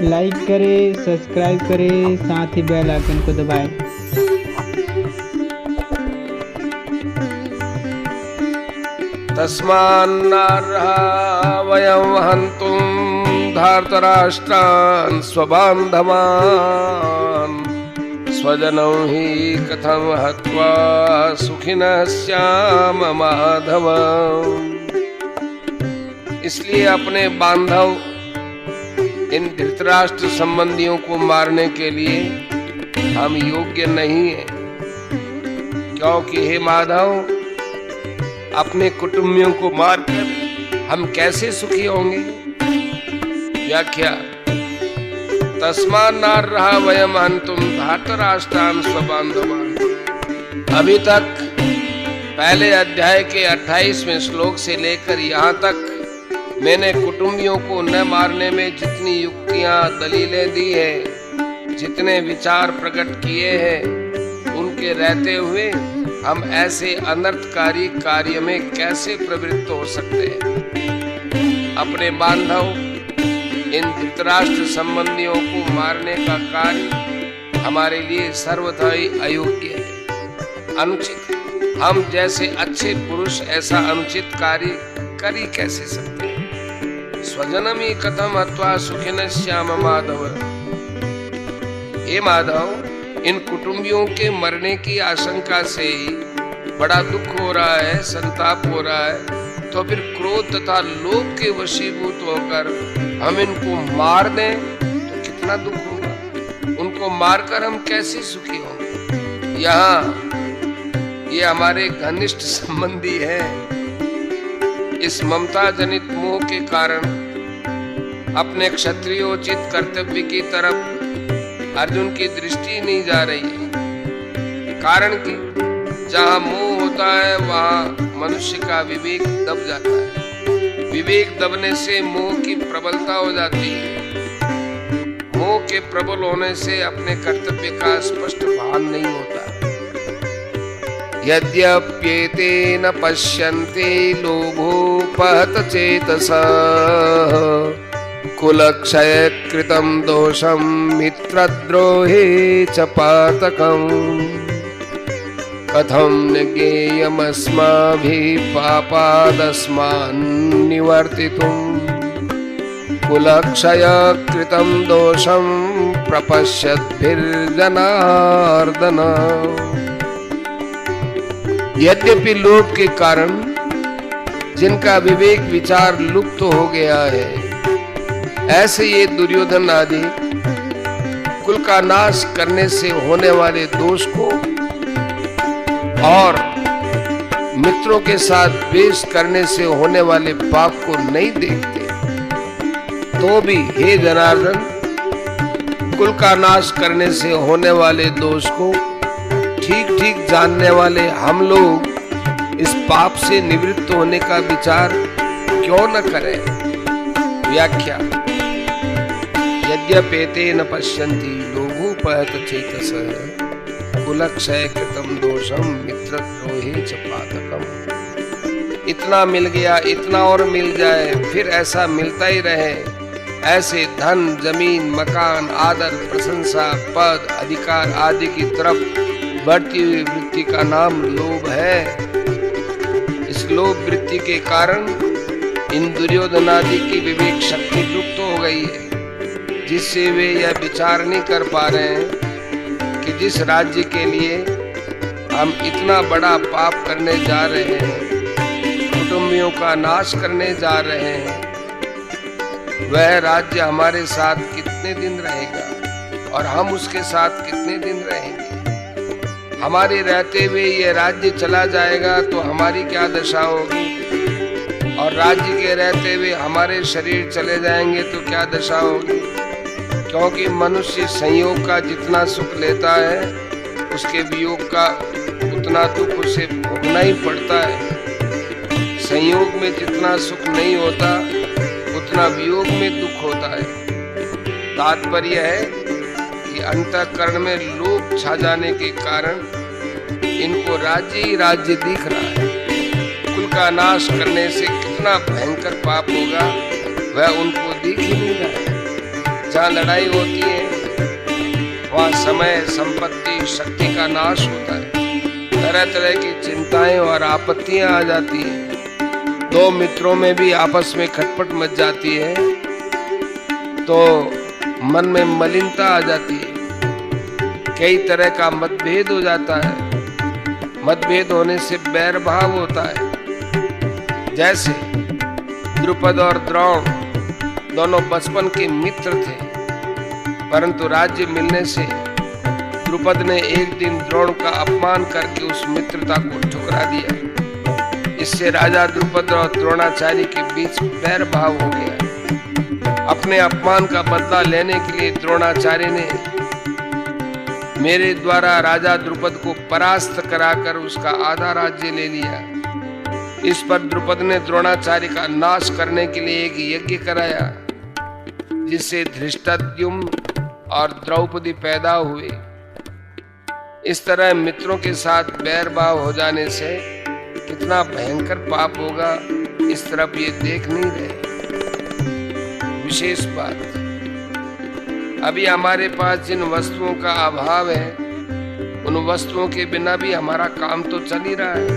Like करें, subscribe करें, साथ ही बेल आइकन को दबाएं। तस्मान्नार्हा वयं हन्तुं धार्तराष्ट्रान् स्वबान्धवान् स्वजनं हि कथं हत्वा सुखिनः स्याम माधव। इसलिए अपने बांधव इन धृतराष्ट्र संबंधियों को मारने के लिए हम योग्य नहीं हैं, क्योंकि हे माधव, अपने कुटुंबियों को मारकर हम कैसे सुखी होंगे। व्याख्या। तस्मान्नार्हा वयं हन्तुं धार्तराष्ट्रान् स्वबान्धवान्। अभी तक पहले अध्याय के 28वें श्लोक से लेकर यहाँ तक मैंने कुटुंबियों को न मारने में जितनी युक्तियां दलीलें दी है, जितने विचार प्रकट किए हैं, उनके रहते हुए हम ऐसे अनर्थकारी कार्य में कैसे प्रवृत्त हो सकते हैं। अपने बांधव इन धृतराष्ट्र संबंधियों को मारने का कार्य हमारे लिए सर्वथा ही अयोग्य है, अनुचित है। हम जैसे अच्छे पुरुष ऐसा अनुचित कार्य कर ही कैसे सकते हैं। स्वजनम ही कथम हत्वा सुखिनः स्याम माधव। हे माधव, इन कुटुंबियों के मरने की आशंका से ही बड़ा दुख हो रहा है, संताप हो रहा है, तो फिर क्रोध तथा लोभ के वशीभूत होकर हम इनको मार दें तो कितना दुख होगा। उनको मारकर हम कैसे सुखी होंगे। यहाँ ये हमारे घनिष्ठ संबंधी हैं, इस ममता जनित मोह के कारण अपने क्षत्रियोचित कर्तव्य की तरफ अर्जुन की दृष्टि नहीं जा रही है। कारण कि जहाँ मोह होता है वहाँ मनुष्य का विवेक दब जाता है। विवेक दबने से मोह की प्रबलता हो जाती है। मोह के प्रबल होने से अपने कर्तव्य का स्पष्ट भान नहीं होता। यद्यप्येते न पश्यन्ते लोभोपहत चेतसः कुलक्षय कृतं दोषं मित्रद्रोहे च पातकम् कथं न ज्ञेयमस्माभिः पापादस्मान् निवर्तितुं कुलक्षय कृतं दोषं प्रपश्यद्भिर्जनार्दन। यद्यपि लोभ के कारण जिनका विवेक विचार लुप्त हो गया है, ऐसे ये दुर्योधन आदि कुल का नाश करने से होने वाले दोष को और मित्रों के साथ द्वेष करने से होने वाले पाप को नहीं देखते, तो भी हे जनार्दन, कुल का नाश करने से होने वाले दोष को ठीक ठीक जानने वाले हम लोग इस पाप से निवृत्त होने का विचार क्यों न करें। व्याख्या। यद्यपेते न पश्यन्ति लोभोपहत चेतसः कुलक्षय कृतं दोषं मित्रद्रोहे च पातकम्। इतना मिल गया, इतना और मिल जाए, फिर ऐसा मिलता ही रहे। ऐसे धन, जमीन, मकान, आदर, प्रशंसा, पद, अधिकार आदि की तरफ बढ़ती हुई वृत्ति का नाम लोभ है। इस लोभ वृत्ति के कारण इन दुर्योधनादि की विवेक शक्ति लुप्त हो गई है, जिससे वे यह विचार नहीं कर पा रहे हैं कि जिस राज्य के लिए हम इतना बड़ा पाप करने जा रहे हैं, कुटुंबियों का नाश करने जा रहे हैं, वह राज्य हमारे साथ कितने दिन रहेगा और हम उसके साथ कितने दिन रहेंगे। हमारे रहते हुए ये राज्य चला जाएगा तो हमारी क्या दशा होगी, और राज्य के रहते हुए हमारे शरीर चले जाएंगे तो क्या दशा होगी। क्योंकि मनुष्य संयोग का जितना सुख लेता है, उसके वियोग का उतना दुख उसे भोगना ही पड़ता है। संयोग में जितना सुख नहीं होता, उतना वियोग में दुख होता है। तात्पर्य है कि अंतःकरण में लोभ छा जाने के कारण इनको राज्य ही राज्य दिख रहा है। कुल का नाश करने से कितना भयंकर पाप होगा वह उनको दिख ही नहीं रहा है। जहाँ लड़ाई होती है वहाँ समय, संपत्ति, शक्ति का नाश होता है, तरह तरह की चिंताएं और आपत्तियां आ जाती हैं। दो मित्रों में भी आपस में खटपट मच जाती है तो मन में मलिनता आ जाती है, कई तरह का मतभेद हो जाता है। मतभेद होने से बैर भाव होता है। जैसे द्रुपद और द्रोण दोनों बचपन के मित्र थे, परंतु राज्य मिलने से द्रुपद ने एक दिन द्रोण का अपमान करके उस मित्रता को ठुकरा दिया। इससे राजा द्रुपद और द्रोणाचार्य के बीच बैर भाव हो गया। अपने अपमान का बदला लेने के लिए द्रोणाचार्य ने मेरे द्वारा राजा द्रुपद को परास्त कराकर उसका आधा राज्य ले लिया। इस पर द्रुपद ने द्रोणाचार्य का नाश करने के लिए एक यज्ञ कराया, जिससे धृष्टद्युम्न और द्रौपदी पैदा हुए। इस तरह मित्रों के साथ बैर भाव हो जाने से कितना भयंकर पाप होगा, इस तरफ ये देख नहीं रहे। विशेष बात, अभी हमारे पास जिन वस्तुओं का अभाव है, उन वस्तुओं के बिना भी हमारा काम तो चल ही रहा है,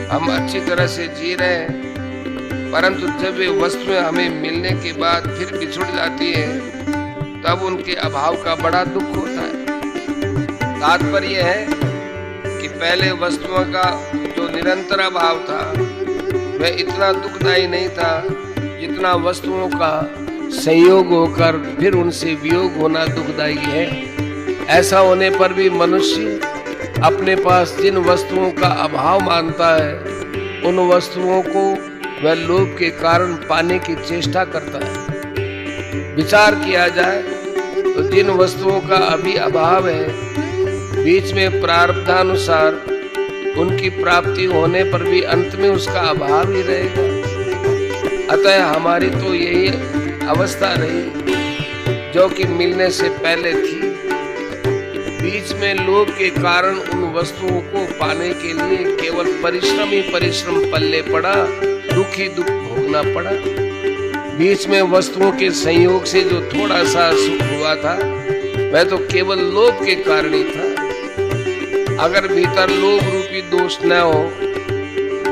हम अच्छी तरह से जी रहे हैं। परंतु जब वे वस्तुएं हमें मिलने के बाद फिर बिछुड़ जाती है, तब उनके अभाव का बड़ा दुख होता है। तात्पर्य है कि पहले वस्तुओं का जो निरंतर अभाव था वह इतना दुखदायी नहीं था जितना वस्तुओं का संयोग होकर फिर उनसे वियोग होना दुखदायी है। ऐसा होने पर भी मनुष्य अपने पास जिन वस्तुओं का अभाव मानता है, उन वस्तुओं को वह लोभ के कारण पाने की चेष्टा करता है। विचार किया जाए तो जिन वस्तुओं का अभी अभाव है, बीच में प्रारब्धानुसार उनकी प्राप्ति होने पर भी अंत में उसका अभाव ही रहेगा। अतः हमारी तो यही अवस्था रही जो कि मिलने से पहले थी। बीच में लोभ के कारण उन वस्तुओं को पाने के लिए केवल परिश्रम ही परिश्रम पल्ले पड़ा, दुख ही दुख भोगना पड़ा। बीच में वस्तुओं के संयोग से जो थोड़ा सा सुख हुआ था, वह तो केवल लोभ के कारण ही था। अगर भीतर लोभ रूपी दोष न हो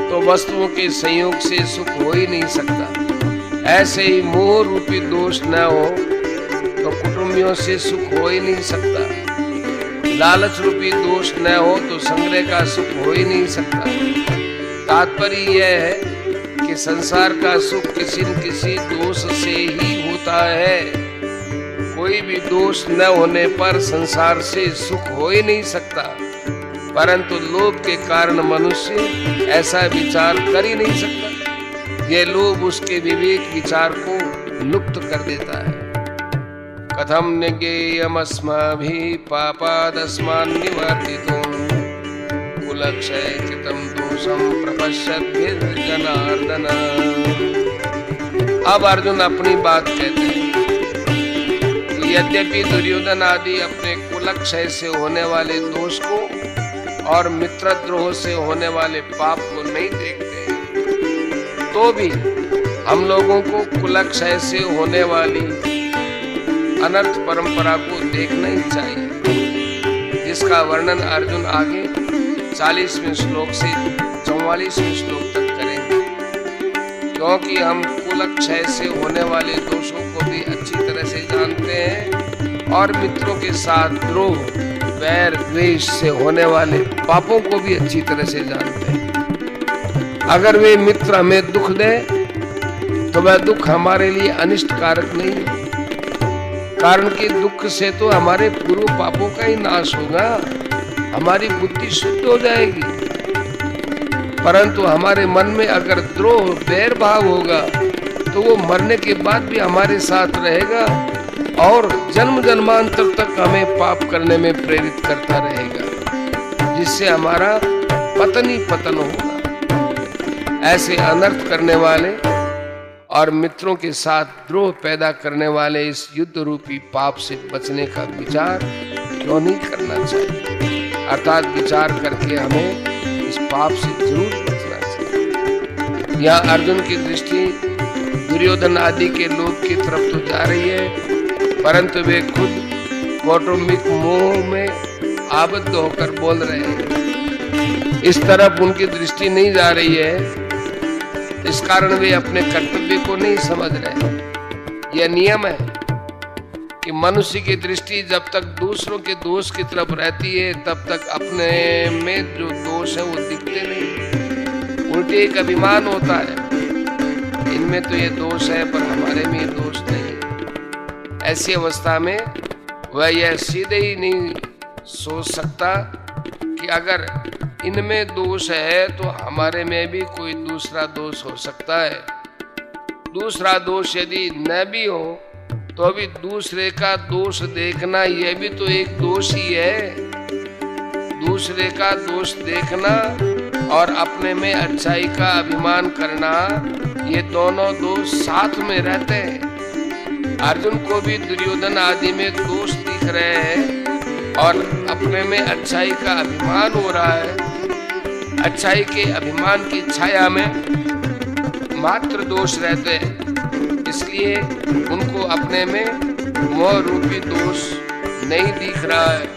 तो वस्तुओं के संयोग से सुख हो ही नहीं सकता। ऐसे ही मोह रूपी दोष न हो तो कुटुंबियों से सुख हो ही नहीं सकता। लालच रूपी दोष न हो तो संग्रह का सुख हो ही नहीं सकता। तात्पर्य यह है कि संसार का सुख किसी न किसी दोष से ही होता है। कोई भी दोष न होने पर संसार से सुख हो ही नहीं सकता। परंतु लोभ के कारण मनुष्य ऐसा विचार कर ही नहीं सकता। यह लोभ उसके विवेक विचार को लुप्त कर देता है। कथम ज्ञेयमस्माभिः पापादस्मान् निवर्तितुं कुलक्षय कृतं दोषं प्रपश्यद्भिर्जनार्दन। अब अर्जुन अपनी बात कहते हैं कि यद्यपि दुर्योधन आदि अपने कुलक्षय से होने वाले दोष को और मित्रद्रोह से होने वाले पाप को नहीं देखते, तो भी हम लोगों को कुलक्षय से होने वाली अनर्थ परंपरा को देखना ही चाहिए, जिसका वर्णन अर्जुन आगे 40वें श्लोक से 44वें श्लोक तक करेंगे। क्योंकि हम कुलक्षय से होने वाले दोषों को भी अच्छी तरह से जानते हैं और मित्रों के साथ द्रोह, वैर, द्वेष से होने वाले पापों को भी अच्छी तरह से जानते हैं। अगर वे मित्र हमें दुख दे तो वह दुख हमारे लिए अनिष्ट कारक नहीं है, कारण कि दुख से तो हमारे पूर्व पापों का ही नाश होगा, हमारी बुद्धि शुद्ध हो जाएगी। परंतु हमारे मन में अगर द्रोह, वैर भाव होगा तो वो मरने के बाद भी हमारे साथ रहेगा और जन्म जन्मांतर तक हमें पाप करने में प्रेरित करता रहेगा, जिससे हमारा पतन ही पतन होगा। ऐसे अनर्थ करने वाले और मित्रों के साथ द्रोह पैदा करने वाले इस युद्ध रूपी पाप से बचने का विचार क्यों नहीं करना चाहिए? अर्थात विचार करके हमें इस पाप से जरूर बचना चाहिए। यहाँ अर्जुन की दृष्टि दुर्योधन आदि के लोग की तरफ तो जा रही है, परंतु वे खुद कौटुंबिक मोह में आबद्ध होकर बोल रहे हैं। इस तरफ उनकी दृष्टि नहीं जा रही है, इस कारण वे अपने कर्तव्य को नहीं समझ रहे। यह नियम है कि मनुष्य की दृष्टि जब तक दूसरों के दोष की तरफ रहती है तब तक अपने में जो दोष है वो दिखते नहीं। उल्टे एक अभिमान होता है, इनमें तो ये दोष है पर हमारे में ये दोष नहीं। ऐसी अवस्था में वह यह सीधे ही नहीं सोच सकता कि अगर इनमें दोष है तो हमारे में भी कोई दूसरा दोष हो सकता है। दूसरा दोष यदि न भी हो तो भी दूसरे का दोष देखना यह भी तो एक दोष ही है। दूसरे का दोष देखना और अपने में अच्छाई का अभिमान करना, ये दोनों दोष साथ में रहते हैं। अर्जुन को भी दुर्योधन आदि में दोष दिख रहे हैं और अपने में अच्छाई का अभिमान हो रहा है। अच्छाई के अभिमान की छाया में मात्र दोष रहते हैं, इसलिए उनको अपने में मोह रूपी दोष नहीं दिख रहा है।